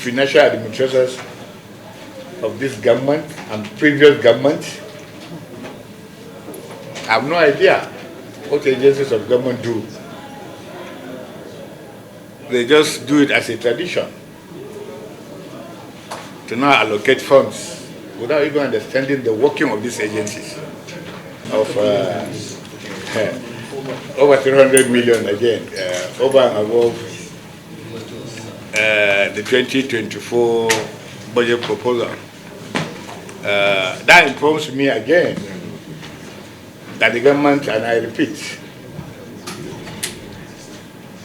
financial administrators of this government and previous government. I have no idea what agencies of government do. They just do it as a tradition to now allocate funds without even understanding the working of these agencies of over 300 million again, over and above the 2024 budget proposal. That informs me again that the government, and I repeat,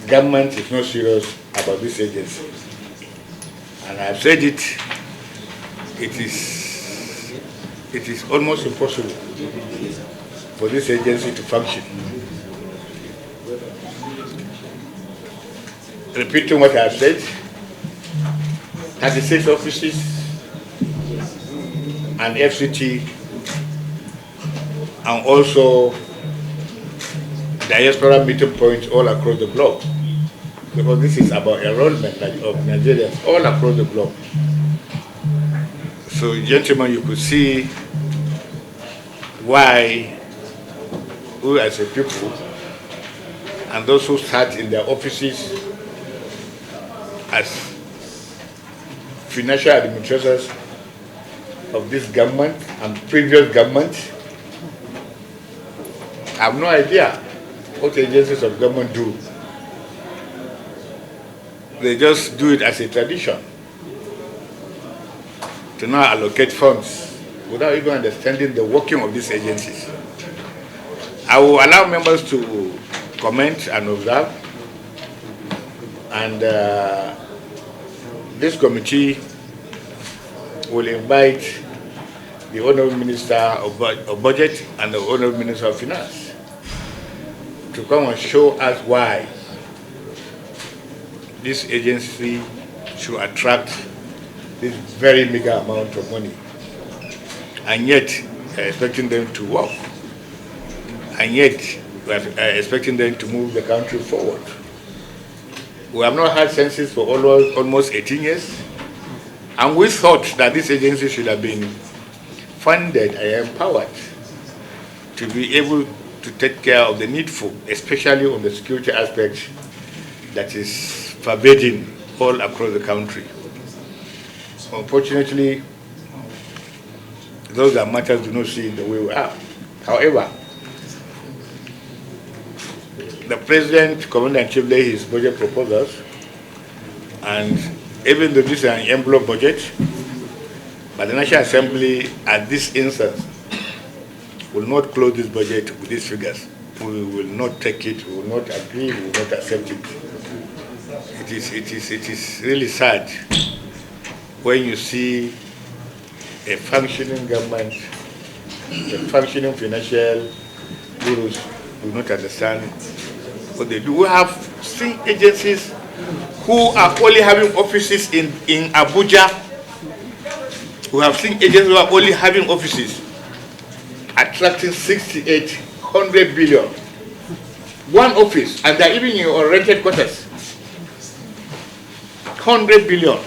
government is not serious about this agency. And I've said it, it is almost impossible for this agency to function. Repeating what I've said, 36 offices and FCT, and also diaspora meeting points all across the globe, because this is about enrollment of Nigerians all across the globe. So, gentlemen, you could see why we as a people and those who sat in their offices as financial administrators of this government and previous government, I have no idea what agencies of government do. They just do it as a tradition to now allocate funds without even understanding the working of these agencies. I will allow members to comment and observe, and this committee will invite the Honorable Minister of Budget and the Honorable Minister of Finance to come and show us why this agency should attract this very meager amount of money, and yet expecting them to work, and yet we are expecting them to move the country forward. We have not had census for almost 18 years, and we thought that this agency should have been funded and empowered to be able to take care of the needful, especially on the security aspect that is pervading all across the country. Unfortunately, those that matters do not see it the way we are. However, the President, Commander-in-Chief, laid his budget proposals, and even though this is an envelope budget, but the National Assembly at this instance will not close this budget with these figures. We will not take it, we will not agree, we will not accept it. It is really sad when you see a functioning government, a functioning financial gurus do not understand what they do. We have seen agencies who are only having offices in Abuja. We have seen agencies who are only having offices attracting 6,800 billion. One office, and they're even in your rented quarters. 100 billion,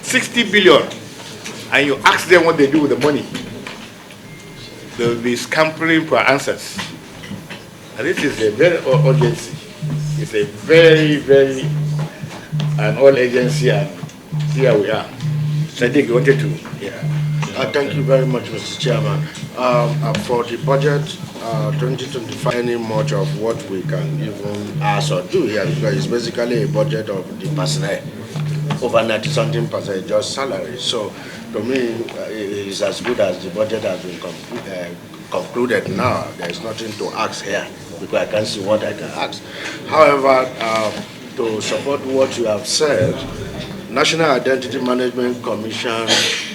60 billion, and you ask them what they do with the money, they will be scampering for answers. And this is a very urgency. It's a very, very an all agency, and here we are. So I think you wanted to, thank you very much, Mr. Chairman. For the budget 2025, any much of what we can even ask or do here, because it's basically a budget of the personnel. Over 90-something% just salary. So to me, it's as good as the budget has been concluded now. There's nothing to ask here because I can't see what I can ask. However, to support what you have said, National Identity Management Commission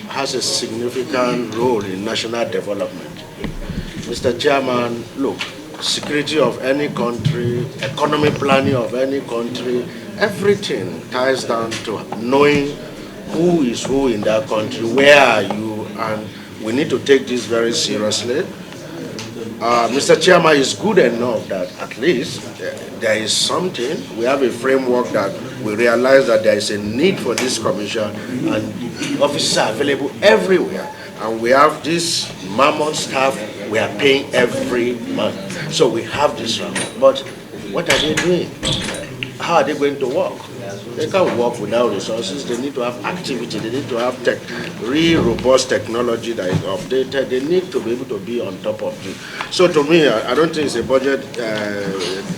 has a significant role in national development. Mr. Chairman, look, security of any country, economic planning of any country, everything ties down to knowing who is who in that country, where are you, and we need to take this very seriously. Mr. Chairman, it's good enough that at least there is something. We have a framework that we realize that there is a need for this commission, and officers are available everywhere. And we have this mammoth staff we are paying every month. So we have this round. But what are they doing? How are they going to work? They can't work without resources. They need to have activity. They need to have real robust technology that is updated. They need to be able to be on top of it. So to me, I don't think it's a budget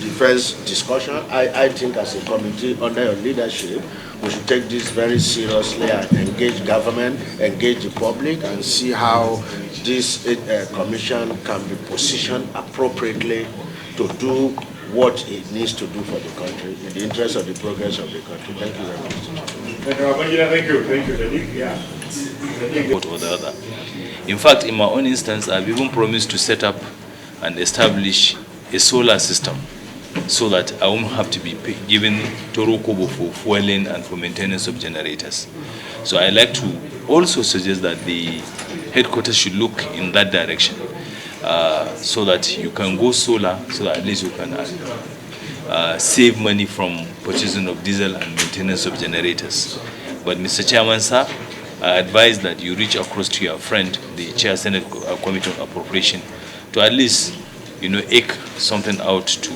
defense discussion. I think as a committee under your leadership, we should take this very seriously and engage government, engage the public, and see how this commission can be positioned appropriately to do what it needs to do for the country in the interest of the progress of the country. Thank you very much. Thank you. Thank you. Yeah. Or the other. In fact, in my own instance, I've even promised to set up and establish a solar system so that I won't have to be given Toro Kobo for fueling and for maintenance of generators. So I like to also suggest that the headquarters should look in that direction. So that you can go solar, so that at least you can save money from purchasing of diesel and maintenance of generators. But Mr. Chairman, sir, I advise that you reach across to your friend, the Chair Senate Committee on Appropriation, to at least, eke something out to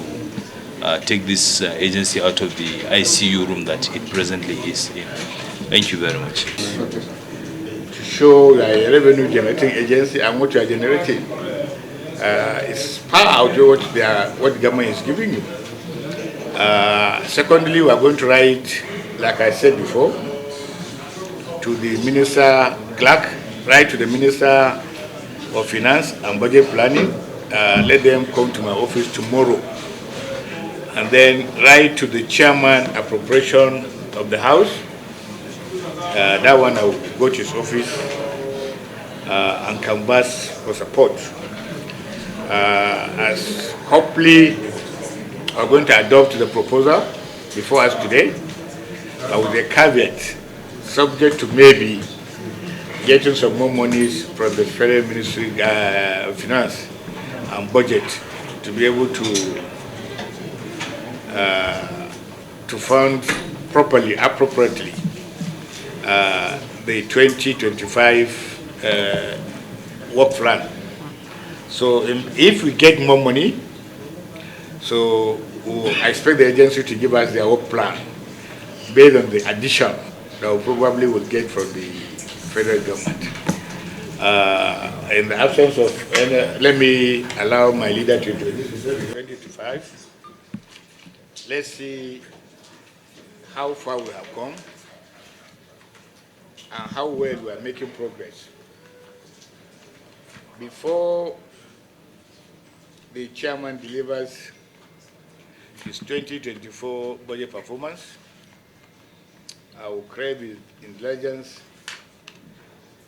take this agency out of the ICU room that it presently is in. Thank you very much. To show a revenue generating agency and what you are generating. It's far out what the government is giving you. Secondly, we are going to write, like I said before, to the Minister Clerk, write to the Minister of Finance and Budget Planning, let them come to my office tomorrow, and then write to the Chairman Appropriation of the House. That one I will go to his office and canvass for support. As hopefully are going to adopt the proposal before us today, with a caveat, subject to maybe getting some more monies from the Federal Ministry of Finance and Budget to be able to fund properly, appropriately, the 2025 work plan. So if we get more money, so I expect the agency to give us their work plan based on the addition that we probably will get from the federal government. In the absence of any, let me allow my leader to introduce himself in 2025. Let's see how far we have come and how well we are making progress. Before the chairman delivers his 2024 budget performance, I will crave his indulgence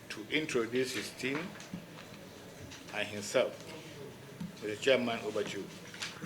to introduce his team and himself. The chairman, over to you.